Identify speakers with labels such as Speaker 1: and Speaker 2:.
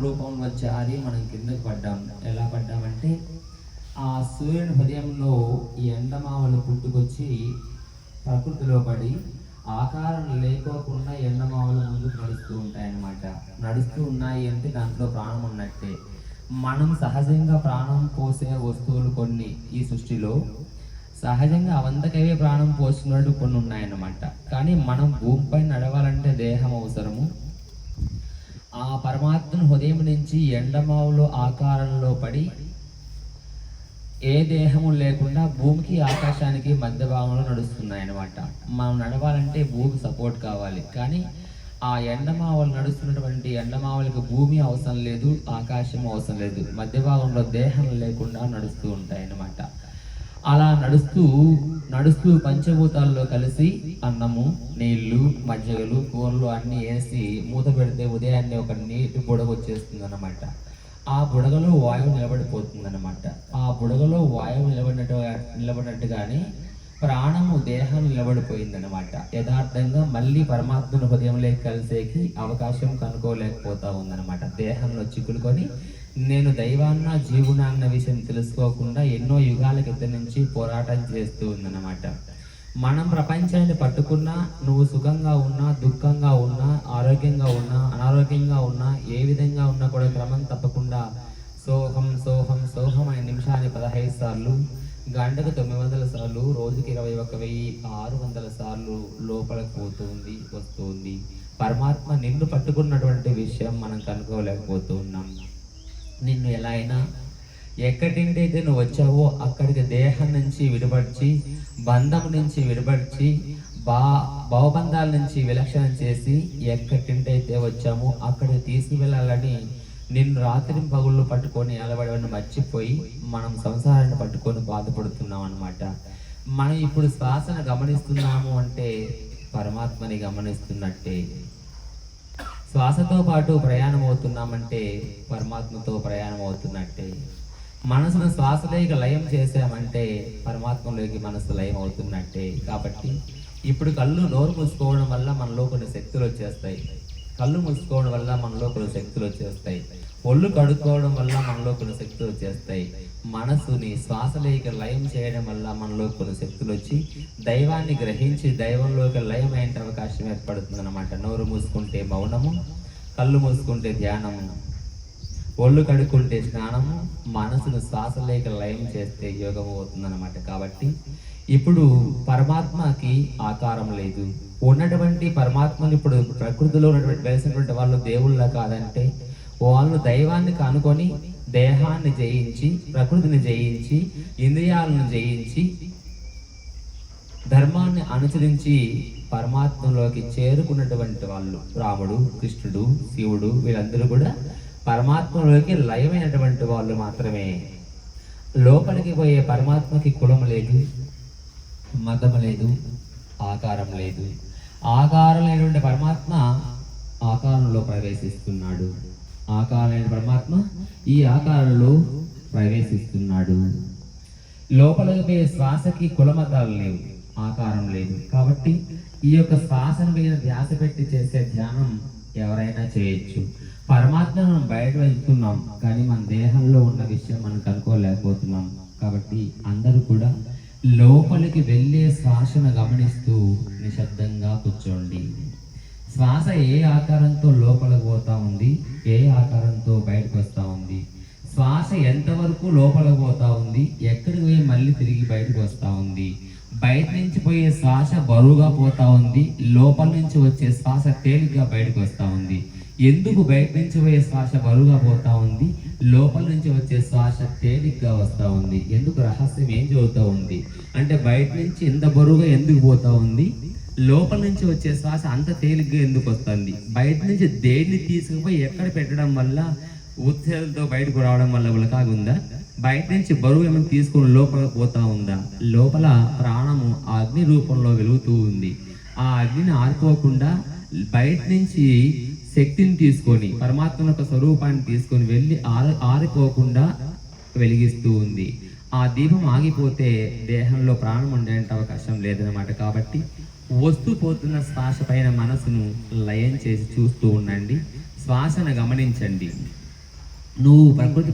Speaker 1: రూపంలో జారి మనం కిందకు పడ్డాం. ఎలా పడ్డామంటే ఆ సూర్యుని హృదయంలో ఈ ఎండమావలు పుట్టుకొచ్చి ప్రకృతిలో పడి ఆకారం లేకోకుండా ఎండమావలు ముందుకు నడుస్తూ ఉంటాయన్నమాట. నడుస్తూ ఉన్నాయి అంటే దాంట్లో ప్రాణం ఉన్నట్టే. మనం సహజంగా ప్రాణం పోసే వస్తువులు కొన్ని ఈ సృష్టిలో సహజంగా అవంతకవే ప్రాణం పోస్తున్నట్టు కొన్ని ఉన్నాయన్నమాట. కానీ మనం భూమిపై నడవాలంటే దేహం అవసరము. ఆ పరమాత్మను హృదయం నుంచి ఎండమావులు ఆకారంలో పడి ఏ దేహము లేకుండా భూమికి ఆకాశానికి మధ్య భాగంలో నడుస్తున్నాయి అన్నమాట. మనం నడవాలంటే భూమి సపోర్ట్ కావాలి. కానీ ఆ ఎండమావులు నడుస్తున్నటువంటి ఎండమావులకు భూమి అవసరం లేదు, ఆకాశం అవసరం లేదు. మధ్య భాగంలో దేహం లేకుండా నడుస్తూ ఉంటాయి అన్నమాట. అలా నడుస్తూ నడుస్తూ పంచభూతాల్లో కలిసి అన్నము, నీళ్లు, మజ్జిగలు, కూరలు అన్నీ వేసి మూత పెడితే ఉదయాన్నే ఒక నీటి బుడగ వచ్చేస్తుంది అన్నమాట. ఆ బుడగలో వాయువు నిలబడిపోతుంది అన్నమాట. ఆ బుడగలో వాయువు నిలబడినట్టుగానే ప్రాణము దేహం నిలబడిపోయింది అనమాట. యథార్థంగా మళ్ళీ పరమాత్మను హృదయంలోకి కలిసేకి అవకాశం కనుక్కోలేకపోతా ఉందన్నమాట. దేహంలో చిక్కులుకొని నేను దైవాన్న జీవునా అన్న విషయం తెలుసుకోకుండా ఎన్నో యుగాల క్రితం నుంచి పోరాటం చేస్తూ ఉందన్నమాట. మనం ప్రపంచాన్ని పట్టుకున్నా, నువ్వు సుఖంగా ఉన్నా, దుఃఖంగా ఉన్నా, ఆరోగ్యంగా ఉన్నా, అనారోగ్యంగా ఉన్నా, ఏ విధంగా ఉన్నా కూడా క్రమం తప్పకుండా సోహం సోహం సోహం అనే నిమిషాన్ని 15 సార్లు, గంటకు 900 సార్లు, రోజుకి 21,600 సార్లు లోపలికి పోతుంది, వస్తుంది. పరమాత్మ నిన్ను పట్టుకున్నటువంటి విషయం మనం కనుక్కోలేకపోతూ ఉన్నాం. నిన్ను ఎలా అయినా ఎక్కడింటైతే నువ్వు వచ్చావో అక్కడికి దేహం నుంచి విడబడిచి, బంధం నుంచి విడబడిచి, భవబంధాల నుంచి విలక్షణం చేసి ఎక్కడింటైతే వచ్చామో అక్కడికి తీసుకువెళ్ళాలని నిన్ను రాత్రి పగుళ్ళు పట్టుకొని అలవడని మర్చిపోయి మనం సంసారాన్ని పట్టుకొని బాధపడుతున్నాం అన్నమాట. మనం ఇప్పుడు శ్వాసను గమనిస్తున్నాము అంటే పరమాత్మని గమనిస్తున్నట్టే. శ్వాసతో పాటు ప్రయాణం అవుతున్నామంటే పరమాత్మతో ప్రయాణం అవుతున్నట్టే. మనసును శ్వాసలోకి లయం చేసామంటే పరమాత్మలోకి మనసు లయం అవుతున్నట్టే. కాబట్టి ఇప్పుడు నోరు మూసుకోవడం వల్ల మనలో కొన్ని శక్తులు వచ్చేస్తాయి. కళ్ళు మూసుకోవడం వల్ల మనలో కొన్ని శక్తులు వచ్చేస్తాయి. ఒళ్ళు కడుక్కోవడం వల్ల మనలో కొన్ని శక్తులు వచ్చేస్తాయి. మనసుని శ్వాసలోకి లయం చేయడం వల్ల మనలో కొన్ని శక్తులు వచ్చి దైవాన్ని గ్రహించి దైవంలోకి లయం అయ్యే అవకాశం ఏర్పడుతుంది అన్నమాట. నోరు మూసుకుంటే మౌనము, కళ్ళు మూసుకుంటే ధ్యానము, ఒళ్ళు కడుక్కుంటే స్నానము, మనసును శ్వాసలోకి లయం చేస్తే యోగము అవుతుందన్నమాట. కాబట్టి ఇప్పుడు పరమాత్మకి ఆకారం లేదు. ఉన్నటువంటి పరమాత్మని ఇప్పుడు ప్రకృతిలో ఉన్నటువంటి వెలిసినటువంటి వాళ్ళు దేవుళ్ళ కాదంటే వాళ్ళు దైవాన్ని కనుకొని దేహాన్ని జయించి, ప్రకృతిని జయించి, ఇంద్రియాలను జయించి, ధర్మాన్ని అనుసరించి పరమాత్మలోకి చేరుకున్నటువంటి వాళ్ళు రాముడు, కృష్ణుడు, శివుడు వీళ్ళందరూ కూడా పరమాత్మలోకి లయమైనటువంటి వాళ్ళు మాత్రమే. లోపలికి పోయే పరమాత్మకి కులం లేదు, మతం లేదు, ఆకారం లేదు. ఆకారం లేనటువంటి పరమాత్మ ఆకారంలో ప్రవేశిస్తున్నాడు. ఆకారమైన పరమాత్మ ఈ ఆకారంలో ప్రవేశిస్తున్నాడు. లోపలికి పోయే శ్వాసకి కులమతాలు లేవు, ఆకారం లేదు. కాబట్టి ఈ యొక్క శ్వాసను మీద ధ్యాస పెట్టి చేసే ధ్యానం ఎవరైనా చేయొచ్చు. పరమాత్మను మనం బయట వెళ్తున్నాం కానీ మన దేహంలో ఉన్న విషయం మనం కనుక్కోలేకపోతున్నాం. కాబట్టి అందరూ కూడా లోపలికి వెళ్ళే శ్వాసను గమనిస్తూ నిశ్శబ్దంగా కూర్చోండి. శ్వాస ఏ ఆకారంతో లోపలికి పోతా ఉంది, ఏ ఆకారంతో బయటకు వస్తూ ఉంది, శ్వాస ఎంతవరకు లోపలికి పోతా ఉంది, ఎక్కడికి పోయి మళ్ళీ తిరిగి బయటకు వస్తూ ఉంది, బయట నుంచి పోయే శ్వాస బరువుగా పోతా ఉంది, లోపల నుంచి వచ్చే శ్వాస తేలిగ్గా బయటకు వస్తూ ఉంది. ఎందుకు బయట నుంచి పోయే శ్వాస బరువుగా పోతా ఉంది, లోపల నుంచి వచ్చే శ్వాస తేలిగ్గా వస్తూ ఉంది? ఎందుకు? రహస్యం ఏం చదువుతూ ఉంది అంటే బయట నుంచి ఎంత బరువుగా ఎందుకు పోతా ఉంది, లోపల నుంచి వచ్చే శ్వాస అంత తేలిగ్గా ఎందుకు వస్తుంది, బయట నుంచి దేన్ని తీసుకుపోయి ఎక్కడ పెట్టడం వల్ల ఉత్సేదంతో బయటకు రావడం వల్ల ఉలకాగుందా, బయట నుంచి బరువు ఏమైనా తీసుకుని లోపల పోతా ఉందా, లోపల ప్రాణము ఆ అగ్ని రూపంలో వెలుగుతూ ఉంది. ఆ అగ్నిని ఆరిపోకుండా బయట నుంచి శక్తిని తీసుకొని పరమాత్మ యొక్క స్వరూపాన్ని తీసుకొని వెళ్ళి ఆరిపోకుండా వెలిగిస్తూ ఉంది. ఆ దీపం ఆగిపోతే దేహంలో ప్రాణం ఉండే అవకాశం లేదనమాట. కాబట్టి వస్తూ పోతున్న శ్వాస పైన మనసును లయం చేసి చూస్తూ ఉండండి. శ్వాసను గమనించండి.
Speaker 2: నువ్వు ప్రకృతి